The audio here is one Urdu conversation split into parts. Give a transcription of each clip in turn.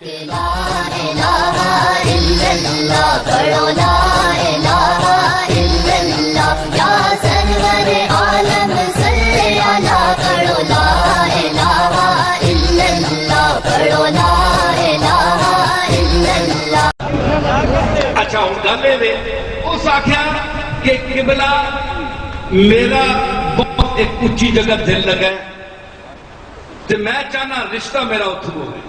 لا الہ الا اللہ پڑھو لا الہ الا اللہ یا سرور عالم صلی علی پڑھو لا الہ الا اللہ پڑھو لا الہ الا اللہ. اچھا ہوں گل ہے اس آخیا کہ قبلہ میرا بہت ایک اونچی جگہ دل لگا ہے تو میں چاہنا رشتہ میرا اتھو ہوئے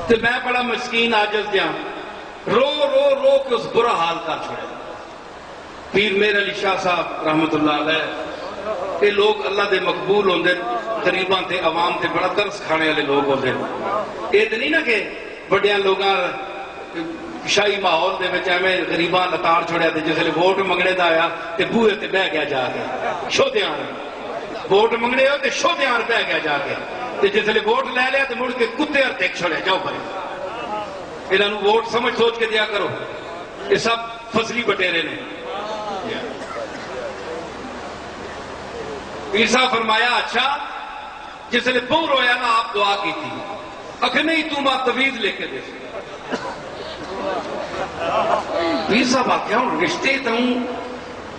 تو میں بڑا مسکین عاجز دیا رو رو رو کے اس برا حال کا چھوڑے. پیر میر علی شاہ صاحب رحمت اللہ علیہ یہ لوگ اللہ دے مقبول ہوندے غریباں تے عوام تے بڑا ترس کھانے والے لوگ ہوندے. یہ تو نہیں نا کہ بڑیاں لوگاں شاہی ماحول دے وچ ایویں غریباں لتاڑ چھوڑیا تے جس لے ووٹ منگنے دا آیا تے بوئے تے بہ گیا جا کے شودیاں ووٹ منگنے ہو تے شودیاں بہ گیا جا کے تے جس لے ووٹ لے لیا تے مڑ کے کتے ہر دیکھ چھوڑے جاؤ پرے. انہاں ووٹ سمجھ سوچ کے دیا کرو یہ سب فصلی بٹیرے نے. پیر صاحب فرمایا اچھا جس لے بہو رویا نا آپ دعا کی تھی اکھ نہیں تو ماں تویز لے کے دے. پیر صاحب آخیا ہوں رشتے تو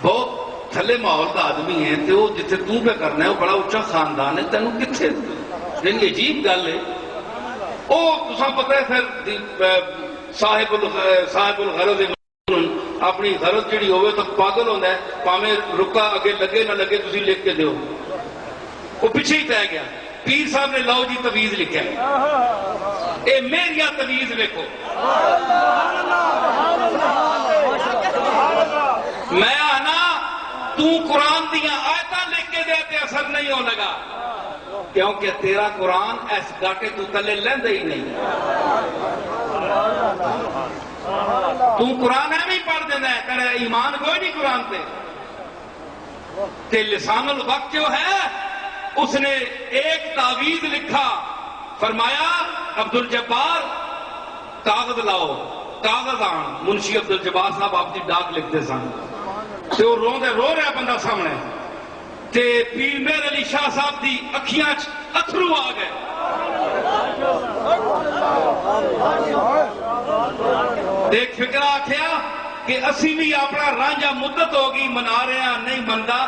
بہت تھلے ماحول کا آدمی ہے تو جتنے تو پہ کرنا ہے وہ بڑا اچھا خاندان ہے تینوں کتنے یعنی عجیب گل ہے. وہ تساں پتہ ہے پھر صاحب الغرض اپنی غرض جڑی ہوئے تو پاگل ہوتا ہے پاویں رکا اگے لگے نہ لگے تسی لکھ کے دیو وہ پیچھے ہی پہ گیا. پیر صاحب نے لاؤ جی تویز لکھا ہے اے میری تویز لکھو. میں آنا تو قرآن دیا آیتاں لکھ کے دے تے اثر نہیں ہو لگا کیونکہ تیرا قرآن ایس گاٹے تو تلے لیندے ہی نہیں. تو قرآن ہے نہیں پڑھ دینا ہے تیرا ایمان کوئی نہیں قرآن پہ. تے لسان الوقت جو ہے اس نے ایک تعویذ لکھا فرمایا عبدالجبار کاغذ لاؤ کاغذ آن. منشی عبدالجبار صاحب آپ کی ڈاک لکھتے سن تے وہ رو رہا بندہ سامنے تے پیر میر علی شاہ صاحب دی اکھیاں اتھرو آ گئے. ایک فکر آکھیا کہ اسی بھی اپنا رانجا مدت ہوگی منا رہے ہیں نہیں مندا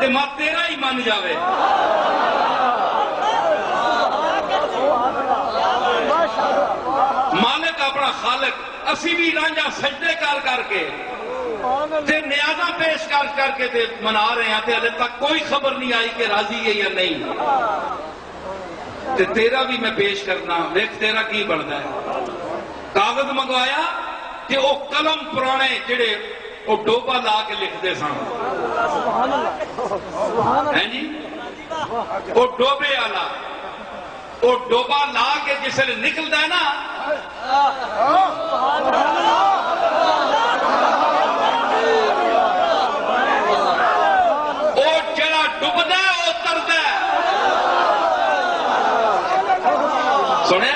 تے ماں تیرا ہی من جاوے. مالک اپنا خالق اسی بھی رانجا سجدے کر کے تے نیازاں پیش کر کے تے منا رہے ہیں تے ابھی تک کوئی خبر نہیں آئی کہ راضی ہے یا نہیں. تے تیرا بھی میں پیش کرنا دیکھ تیرا کی بنتا ہے. کاغذ منگوایا کہ وہ قلم پرانے جڑے وہ ڈوبا لا کے لکھتے سن ہیں جی وہ ڈوبے والا وہ ڈوبا لا کے جس نے نکلتا ہے نا وہ جڑا ڈبدا ہے وہ تردا ہے. سنے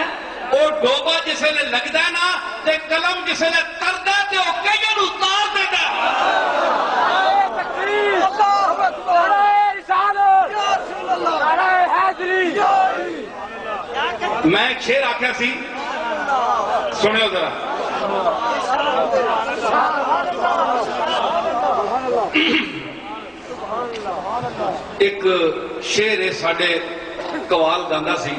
وہ ڈوبا جس نے لگتا ہے نا تے قلم جس نے تردا ہے تے وہ کئی نوں اتار دیتا ہے. میں ایک شعر آخیا سی سنو ذرا. ایک شعر ہے ساڈے قوال گاندا سی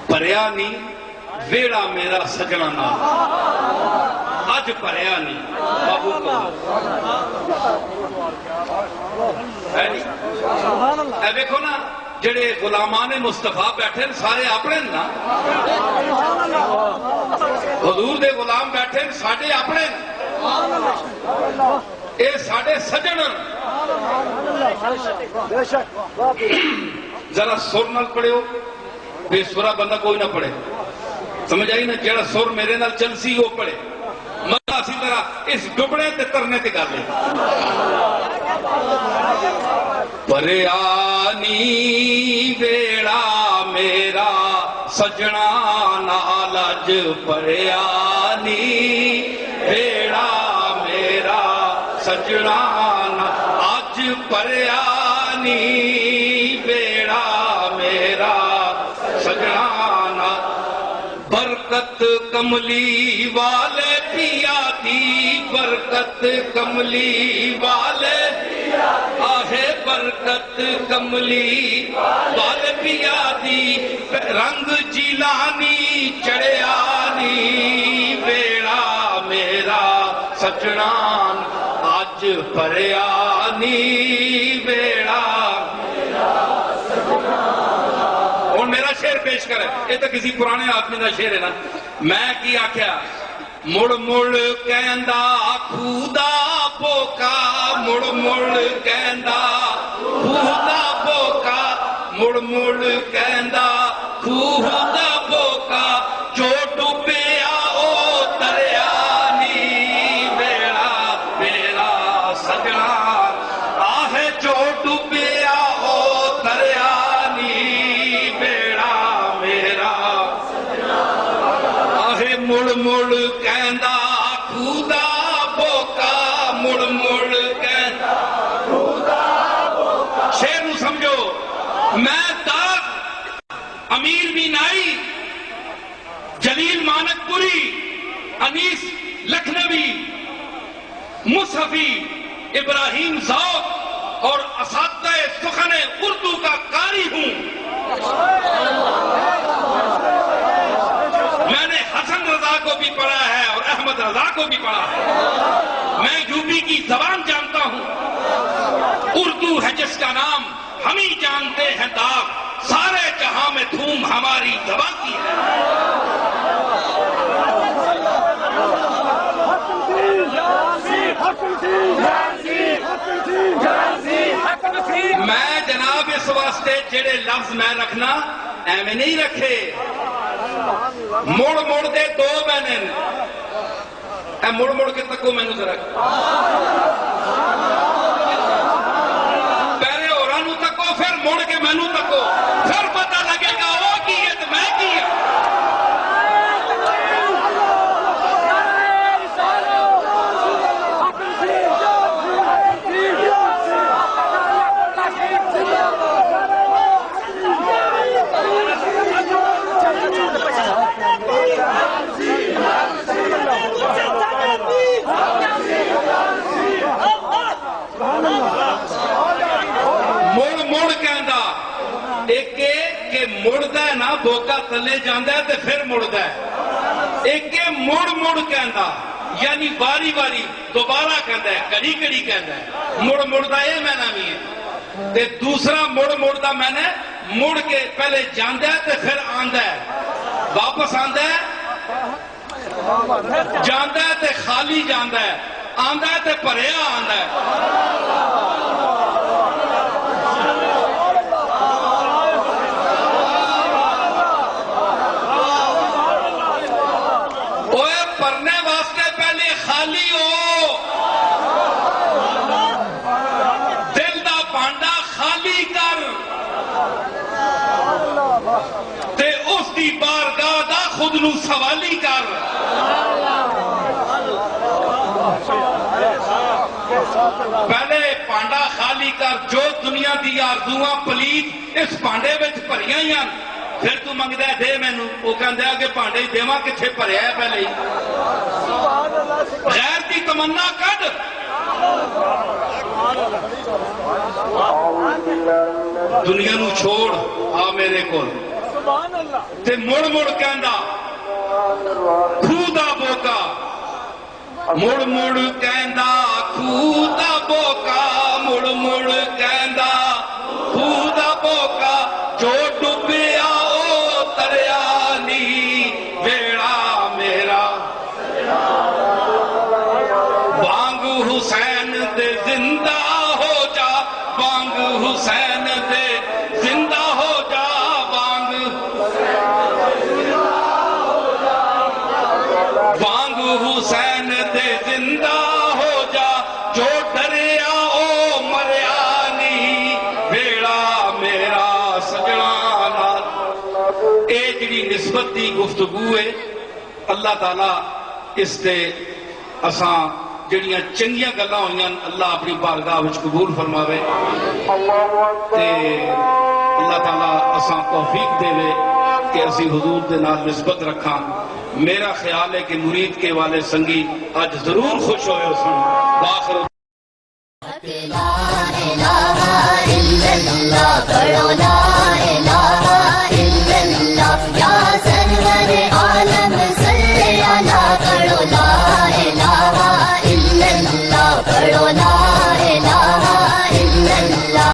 پریا نہیں ویڑا میرا سجنا نال اج پریا نہیں بابو اے دیکھو نا جڑے غلامان مصطفیٰ بیٹھے سارے اپنے نا حضور دے غلام بیٹھے ساڈے اپنے اے ساڈے سجن. ذرا سر نال پڑھو بے سرا بندہ کوئی نہ پڑھے سمجھ آئی نا جڑا سر میرے نال چلسی وہ پڑھے مطلب اسی طرح اس ڈبڑے تے ترنے تے گل ہے. پریانی ویڑا میرا سجنا نال اج پریانی ویڑا میرا سجنا اج پریانی ویڑا میرا سجنا برکت کملی والے پیا دی، برکت کملی والے آہے برکت کملی والے پیا دی، رنگ جیلانی چڑھیا نی بیڑا میرا سجنان اج بھریا نی بیڑا۔ اور میرا شعر پیش کرے، یہ تو کسی پرانے آدمی کا شعر ہے نا۔ میں کی آخیا، مڑ مڑ کہندا خدا بوکا، مڑ مڑ کہندا خدا بوکا، مڑ مڑ کہندا خدا بوکا، جو ڈوبیا او دریا نی بیڑا میرا سجنا آہ، جو ڈوبیا او دریا نی بیڑا میرا آہ، مڑ مڑ کہندا خدا بوکا، مڑ مڑ کہندا خدا بوکا۔ شعر نو سمجھو، میں داغ امیر مینائی، جلیل مانک پوری، انیس لکھنوی، مصحفی، ابراہیم ذوق اور اساتذہ سخن اردو کا قاری ہوں۔ میں نے حسن رضا کو بھی پڑھا ہے اور احمد رضا کو بھی پڑھا ہے۔ میں یوپی کی زبان جانتا ہوں، اردو ہے جس کا نام ہم ہی جانتے ہیں داغ، سارے جہاں میں دھوم ہماری زبان کی ہے۔ میں جناب اس واسطے جڑے لفظ میں رکھنا ایویں نہیں رکھے، مڑ مڑ دے دو میں نے، اے مڑ مڑ کے تکو میں نے ذرا پہلے اورانو تکو، پھر مڑ کے میں نو تکو، پھر پتہ لگے گا وہ کی ہے تو میں کی ہے۔ مڑ مڑ کہندا ایک کہ مڑدا ہے نا بوکا تلے جاندا ہے تے پھر مڑدا ہے، ایک کہ مڑ مڑ کہندا یعنی باری باری دوبارہ کہندا ہے، کڑی کڑی کہندا ہے، مڑ مڑدا یہ میں نہ بھی ہے۔ تے دوسرا مڑ مڑدا میں نے مڑ کے پہلے جاندا ہے تے پھر آندا ہے، واپس آندا ہے، جاندا ہے تے خالی جاندا ہے، آندا ہے تے بھریا آندا ہے۔ پڑھنے واسطے پہلے خالی ہو، دل دا بانڈا خالی کر، تے اس دی بارگاہ دا خود نو سوالی کر۔ پہلے پانڈا خالی کر، جو دنیا دی آرزواں پلیت اس پانڈے وچ بھریاں ہی ہیں، پھر تو منگدا ہے دے مینوں، وہ کہندا ہے کہ پانڈے دیواں کتھے بھریا ہے پہلے ہی، غیر دی تمنا کڈ۔ دنیا نو چھوڑ آ میرے کول، تے مڑ مڑ کہندا خدا بوکا، مڑ مڑ کہندا خدا بوکا، مڑ مڑ کہندا خدا بوکا، جو ڈوبیا او دریا نی بیڑا میرا، بانگ حسین دے زندہ ہو جا، بانگ حسین دے زندہ ہو جا، بانگ حسین دے زندہ ہو جا، جو ڈریا او مریا نہیں بیڑا میرا سجنا نال۔ اے جڑی نسبت دی گفتگو ہے، اللہ تعالیٰ اس تے اساں جڑیاں چنگیاں گلاں ہوئیاں اللہ اپنی بارگاہ وچ قبول فرماوے، تے اللہ تعالیٰ اساں توفیق دے کہ اسی حضور دے نال نسبت رکھاں۔ میرا خیال ہے کہ مرید کے والے سنگی آج ضرور خوش ہوئے سن باخر لا الہ الا اللہ پڑھو لا